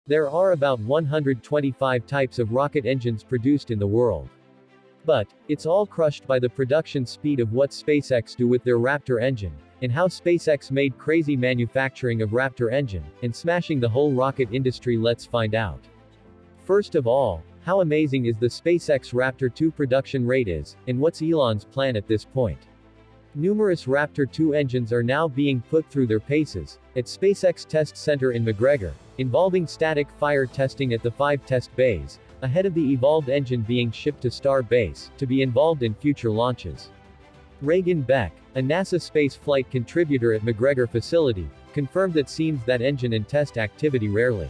There are about 125 types of rocket engines produced in the world. But, it's all crushed by the production speed of what SpaceX do with their Raptor engine, and how SpaceX made crazy manufacturing of Raptor engine, and smashing the whole rocket industry. Let's find out. First of all, how amazing is the SpaceX Raptor 2 production rate is, and what's Elon's plan at this point. Numerous Raptor 2 engines are now being put through their paces, at SpaceX Test Center in McGregor, involving static fire testing at the 5 test bays, ahead of the evolved engine being shipped to Star Base, to be involved in future launches. Reagan Beck, a NASA space flight contributor at McGregor facility, confirmed that seems that engine and test activity rarely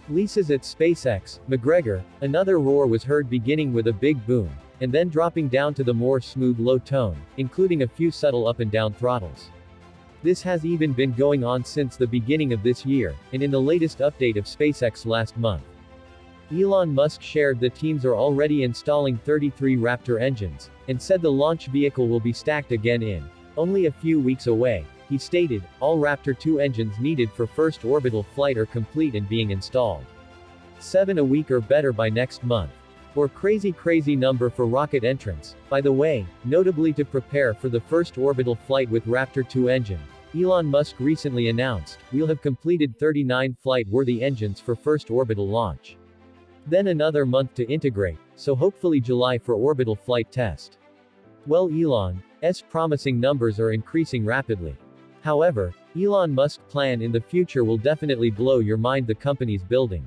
leases at SpaceX, McGregor. Another roar was heard beginning with a big boom, and then dropping down to the more smooth low tone, including a few subtle up and down throttles. This has even been going on since the beginning of this year, and in the latest update of SpaceX last month. Elon Musk shared that teams are already installing 33 Raptor engines, and said the launch vehicle will be stacked again in only a few weeks away. He stated, all Raptor 2 engines needed for first orbital flight are complete and being installed. 7 a week or better by next month. Or crazy number for rocket entrants. By the way, notably to prepare for the first orbital flight with Raptor 2 engine, Elon Musk recently announced, we'll have completed 39 flight-worthy engines for first orbital launch. Then another month to integrate, so hopefully July for orbital flight test. Well, Elon's promising numbers are increasing rapidly. However, Elon Musk's plan in the future will definitely blow your mind. The company's building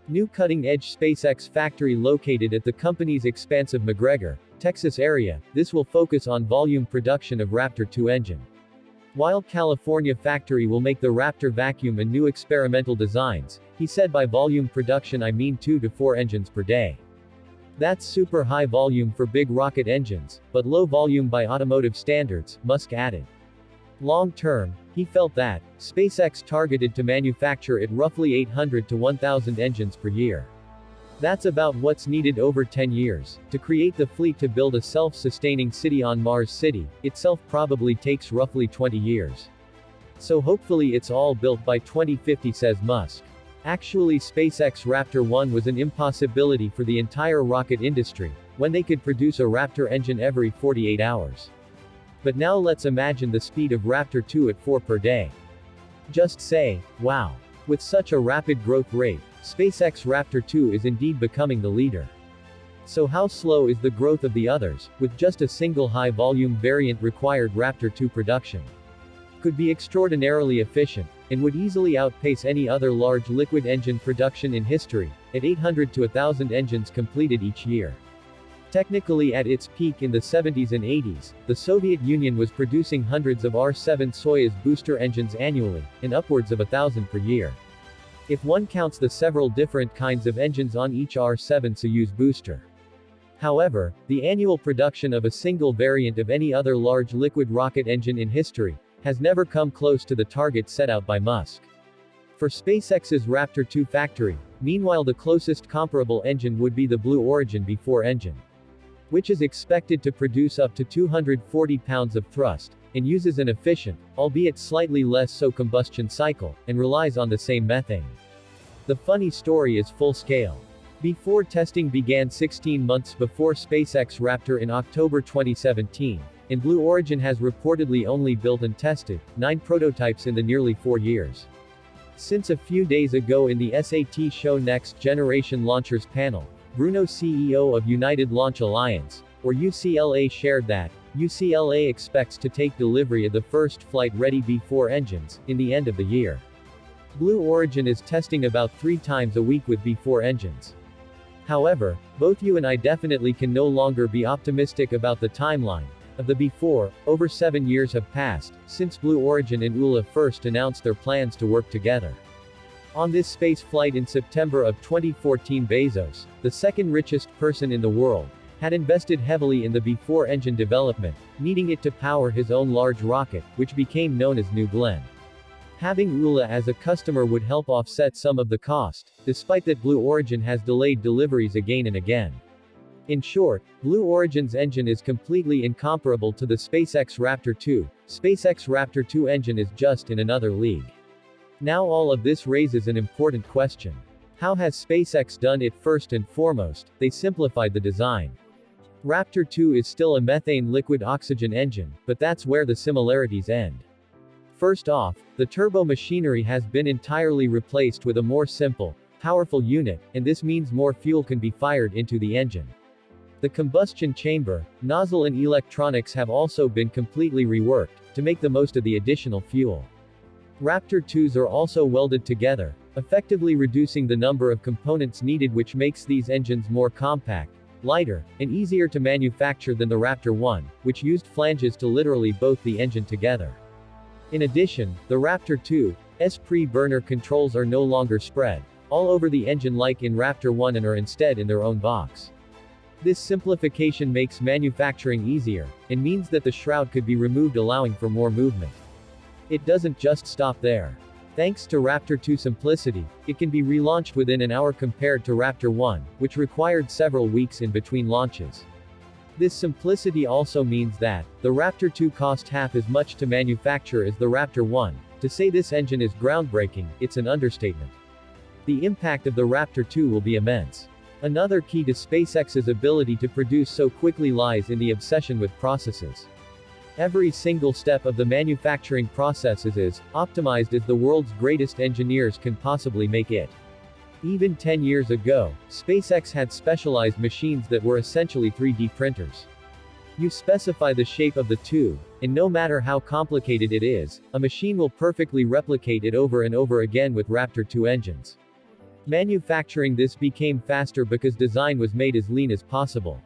new cutting-edge SpaceX factory located at the company's expansive McGregor, Texas area. This will focus on volume production of Raptor 2 engine. While California factory will make the Raptor vacuum and new experimental designs, he said by volume production I mean 2 to 4 engines per day. That's super high volume for big rocket engines, but low volume by automotive standards, Musk added. Long term, he felt that SpaceX targeted to manufacture at roughly 800 to 1,000 engines per year. That's about what's needed over 10 years. To create the fleet to build a self-sustaining city on Mars City, itself probably takes roughly 20 years. So hopefully it's all built by 2050, says Musk. Actually, SpaceX Raptor 1 was an impossibility for the entire rocket industry, when they could produce a Raptor engine every 48 hours. But now let's imagine the speed of Raptor 2 at 4 per day. Just say, wow. With such a rapid growth rate, SpaceX Raptor 2 is indeed becoming the leader. So how slow is the growth of the others, with just a single high-volume variant required? Raptor 2 production could be extraordinarily efficient, and would easily outpace any other large liquid engine production in history, at 800 to 1,000 engines completed each year. Technically at its peak in the 70s and 80s, the Soviet Union was producing hundreds of R-7 Soyuz booster engines annually, and upwards of 1,000 per year. If one counts the several different kinds of engines on each R-7 Soyuz booster. However, the annual production of a single variant of any other large liquid rocket engine in history has never come close to the target set out by Musk. For SpaceX's Raptor 2 factory, meanwhile the closest comparable engine would be the Blue Origin B4 engine, which is expected to produce up to 240 pounds of thrust, and uses an efficient, albeit slightly less so combustion cycle, and relies on the same methane. The funny story is full-scale B4 testing began 16 months before SpaceX Raptor in October 2017, and Blue Origin has reportedly only built and tested 9 prototypes in the nearly 4 years. Since a few days ago in the SAT show Next Generation Launchers panel, Bruno, CEO of United Launch Alliance, or UCLA, shared that UCLA expects to take delivery of the first flight-ready B4 engines in the end of the year. Blue Origin is testing about 3 times a week with B4 engines. However, both you and I definitely can no longer be optimistic about the timeline of the B4. Over 7 years have passed since Blue Origin and ULA first announced their plans to work together. On this space flight in September of 2014, Bezos, the second richest person in the world, had invested heavily in the B4 engine development, needing it to power his own large rocket, which became known as New Glenn. Having ULA as a customer would help offset some of the cost, despite that Blue Origin has delayed deliveries again and again. In short, Blue Origin's engine is completely incomparable to the SpaceX Raptor 2. SpaceX Raptor 2 engine is just in another league. Now all of this raises an important question. How has SpaceX done it? First and foremost, they simplified the design. Raptor 2 is still a methane liquid oxygen engine, but that's where the similarities end. First off, the turbo machinery has been entirely replaced with a more simple, powerful unit, and this means more fuel can be fired into the engine. The combustion chamber, nozzle and electronics have also been completely reworked, to make the most of the additional fuel. Raptor 2s are also welded together, effectively reducing the number of components needed, which makes these engines more compact, lighter, and easier to manufacture than the Raptor 1, which used flanges to literally bolt the engine together. In addition, the Raptor 2's pre-burner controls are no longer spread all over the engine like in Raptor 1 and are instead in their own box. This simplification makes manufacturing easier, and means that the shroud could be removed, allowing for more movement. It doesn't just stop there. Thanks to Raptor 2 simplicity, it can be relaunched within an hour compared to Raptor 1, which required several weeks in between launches. This simplicity also means that the Raptor 2 cost half as much to manufacture as the Raptor 1. To say this engine is groundbreaking, it's an understatement. The impact of the Raptor 2 will be immense. Another key to SpaceX's ability to produce so quickly lies in the obsession with processes. Every single step of the manufacturing processes is optimized as the world's greatest engineers can possibly make it. Even 10 years ago, SpaceX had specialized machines that were essentially 3D printers. You specify the shape of the tube, and no matter how complicated it is, a machine will perfectly replicate it over and over again with Raptor 2 engines. Manufacturing this became faster because design was made as lean as possible.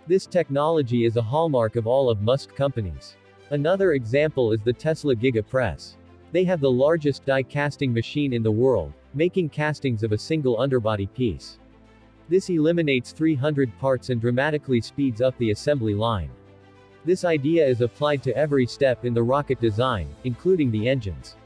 This technology is a hallmark of all of Musk companies. Another example is the Tesla Giga Press. They have the largest die casting machine in the world, making castings of a single underbody piece. This eliminates 300 parts and dramatically speeds up the assembly line. This idea is applied to every step in the rocket design, including the engines.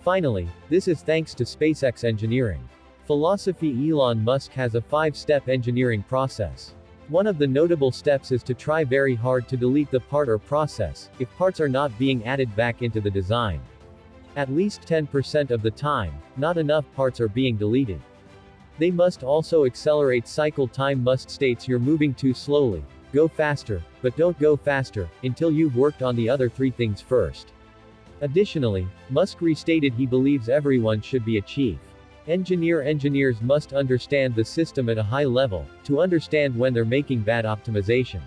Finally, this is thanks to SpaceX engineering philosophy. Elon Musk has a 5-step engineering process. One of the notable steps is to try very hard to delete the part or process, if parts are not being added back into the design. At least 10% of the time, not enough parts are being deleted. They must also accelerate cycle time. Musk states you're moving too slowly, go faster, but don't go faster, until you've worked on the other 3 things first. Additionally, Musk restated he believes everyone should be a chief engineer. Engineers must understand the system at a high level, to understand when they're making bad optimization.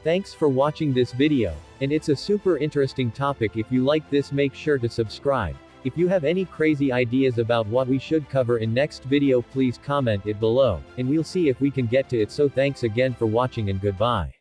Thanks for watching this video, and it's a super interesting topic. If you like this, make sure to subscribe. If you have any crazy ideas about what we should cover in next video, please comment it below, and we'll see if we can get to it. So thanks again for watching and goodbye.